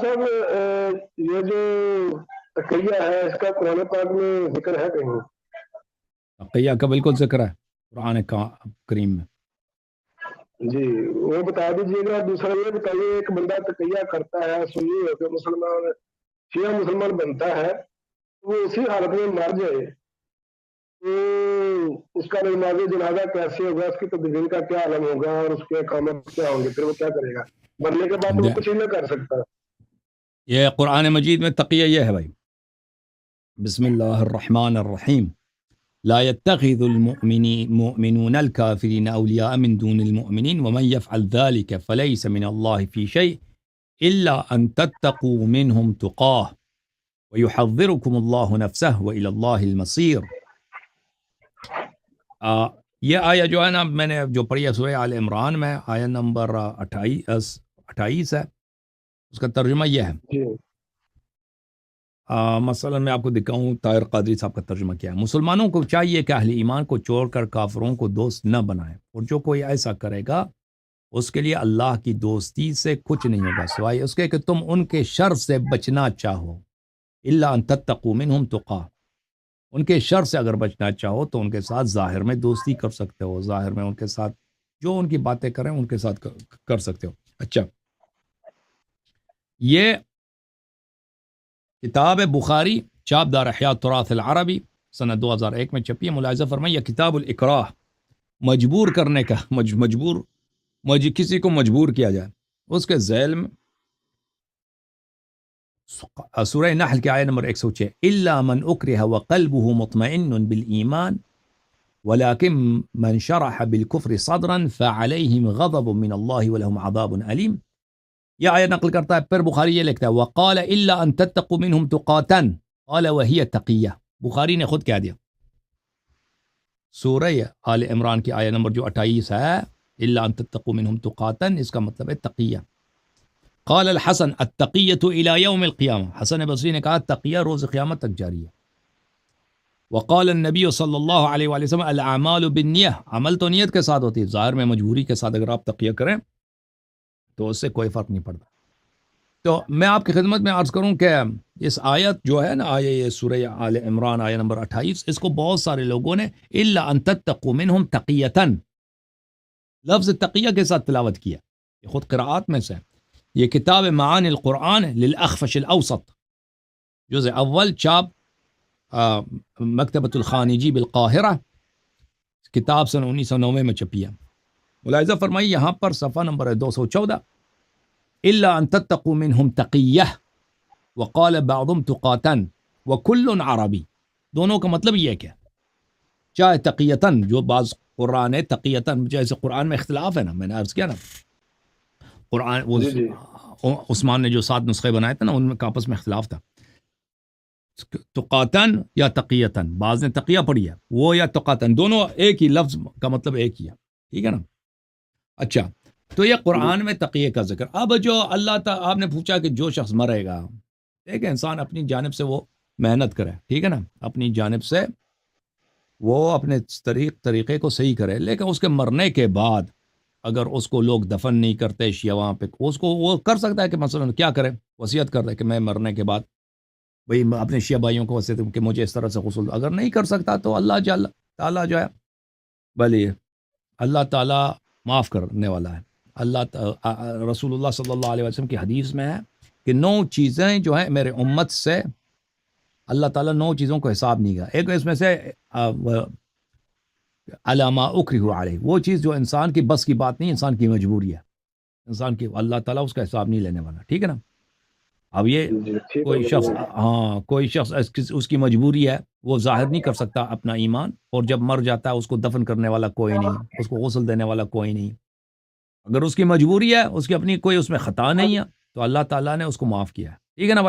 صاحب یہ جو تقیہ ہے اس کا قرآن پاک میں ذکر ہے کہیں؟ تقیہ کا بالکل ذکر ہے قرآن کریم میں. جی وہ بتا دیجیے گا. دوسرا یہ بتائیے ایک بندہ تقیہ کرتا ہے سنی ہو کے مسلمان شیعہ مسلمان بنتا ہے وہ اسی حالت میں مر جائے تو اس کا نماز جنازہ کیسے ہوگا, اس کی تدفین کا کیا عالم ہوگا اور اس کے اقامت کیا ہوں گے, پھر وہ کیا کرے گا؟ مرنے کے بعد وہ کچھ ہی نہ کر سکتا. یہ قرآن مجید میں تقیہ یہ ہے بھائی. بسم اللہ الرحمن الرحیم. لا يتخذ المؤمنون الكافرين أولياء من دون المؤمنين ومن يفعل ذلك فليس من الله في شيء إلا أن تتقوا منهم تقاه ويحذركم الله نفسه وإلى الله المصير. یہ آیہ جو ہے نا میں نے جو پڑھی ہے سورہ آل عمران میں آیہ نمبر 28 ہے, اس کا ترجمہ یہ ہے. مثلا میں آپ کو دکھاؤں طاہر قادری صاحب کا ترجمہ کیا ہے. مسلمانوں کو چاہیے کہ اہل ایمان کو چھوڑ کر کافروں کو دوست نہ بنائیں, اور جو کوئی ایسا کرے گا اس کے لیے اللہ کی دوستی سے کچھ نہیں ہوگا سوائے اس کے کہ تم ان کے شر سے بچنا چاہو. الا ان تتقوا منہم تقا, ان کے شر سے اگر بچنا چاہو تو ان کے ساتھ ظاہر میں دوستی کر سکتے ہو, ظاہر میں ان کے ساتھ جو ان کی باتیں کریں ان کے ساتھ کر سکتے ہو. اچھا, یہ کتاب بخاری چاپ دار احیاء التراث العربی سنہ 2001 میں چھپی ہے. ملاحظہ فرمائیں یہ کتاب الاکراہ, مجبور کرنے کا, کسی کو مجبور کیا جائے, اس کے ذیل میں سورہ نحل کی آیہ نمبر 106 الا من اکرہ وقلبہ مطمئن بالایمان ولكن من شرح بالکفر صدرا فعلیہم غضب من اللہ ولہم عذاب علیم. یہ آیت نقل کرتا ہے. پھر بخاری یہ لکھتا ہے وقال الا ان تتقوا منهم تقاتا قال وهي تقیہ. بخاری نے خود کہہ دیا. سورہ آل عمران کی آیت نمبر جو 28 ہے الا ان تتقوا منهم تقاتا, اس کا مطلب ہے تقیہ. قال الحسن التقیۃ الى یوم القیامہ. حسن بصری نے کہا تقیہ روز قیامت تک جاری ہے. وقال النبی صلی اللہ علیہ وآلہ وسلم الاعمال بالنیہ, عمل تو نیت کے ساتھ ہوتی ہے, ظاہر میں مجبوری کے ساتھ اگر آپ تقیہ کریں تو اس سے کوئی فرق نہیں پڑتا. تو میں آپ کی خدمت میں عرض کروں کہ اس آیت جو ہے نا آیہ یہ سورہ آل عمران آیہ نمبر 28, اس کو بہت سارے لوگوں نے الا ان تتقوا منہم تقیۃ لفظ تقیہ کے ساتھ تلاوت کیا. یہ خود قراءات میں سے. یہ کتاب معانی القرآن للاخفش الاوسط جزء اول چاپ مکتبۃ الخانجی بالقاہرہ, کتاب سن 1990 میں چھپی ہے. ملاحظہ فرمائی یہاں پر صفحہ نمبر 214 الا ان تتقوا منہم تقیہ وقال بعضهم تقاتا وکل عربی. دونوں کا مطلب یہ ہے کہ چاہے تقیتاً, جو بعض قرآن ہے تقیتاً, جیسے قرآن میں اختلاف ہے نا, میں نے عرض کیا نا قرآن عثمان نے جو 7 نسخے بنائے تھے نا ان میں آپس میں اختلاف تھا. تقاتن یا تقیتاً, بعض نے تقیہ پڑھی ہے وہ یا تقاتن, دونوں ایک ہی لفظ کا مطلب ایک ہی ہے. ٹھیک ہے نا. اچھا, تو یہ قرآن میں تقیہ کا ذکر. اب جو اللہ تعالیٰ, آپ نے پوچھا کہ جو شخص مرے گا, ایک انسان اپنی جانب سے وہ محنت کرے, ٹھیک ہے نا, اپنی جانب سے وہ اپنے طریقے کو صحیح کرے, لیکن اس کے مرنے کے بعد اگر اس کو لوگ دفن نہیں کرتے شیعہ وہاں پہ, اس کو وہ کر سکتا ہے کہ مثلا کیا کرے, وصیت کر دے کہ میں مرنے کے بعد بھئی اپنے شیعہ بھائیوں کو وصیت کہ مجھے اس طرح سے غسل. اگر نہیں کر سکتا تو اللہ جل تعالیٰ جو ہے بھلی اللہ تعالیٰ معاف کرنے والا ہے. رسول اللہ صلی اللہ علیہ وسلم کی حدیث میں ہے کہ 9 چیزیں جو ہیں میرے امت سے اللہ تعالیٰ 9 چیزوں کو حساب نہیں گا. ایک اس میں سے علامہ اکرہ علیہ, وہ چیز جو انسان کی بس کی بات نہیں, انسان کی مجبوری ہے, انسان کی, اللہ تعالیٰ اس کا حساب نہیں لینے والا. ٹھیک ہے نا. اب یہ کوئی شخص اس کی مجبوری ہے, وہ ظاہر نہیں کر سکتا اپنا ایمان, اور جب مر جاتا ہے اس کو دفن کرنے والا کوئی نہیں, اس کو غسل دینے والا کوئی نہیں. اگر اس کی مجبوری ہے, اس کی اپنی کوئی اس میں خطا نہیں ہے, تو اللہ تعالیٰ نے اس کو معاف کیا ہے. ٹھیک ہے نا بھائی.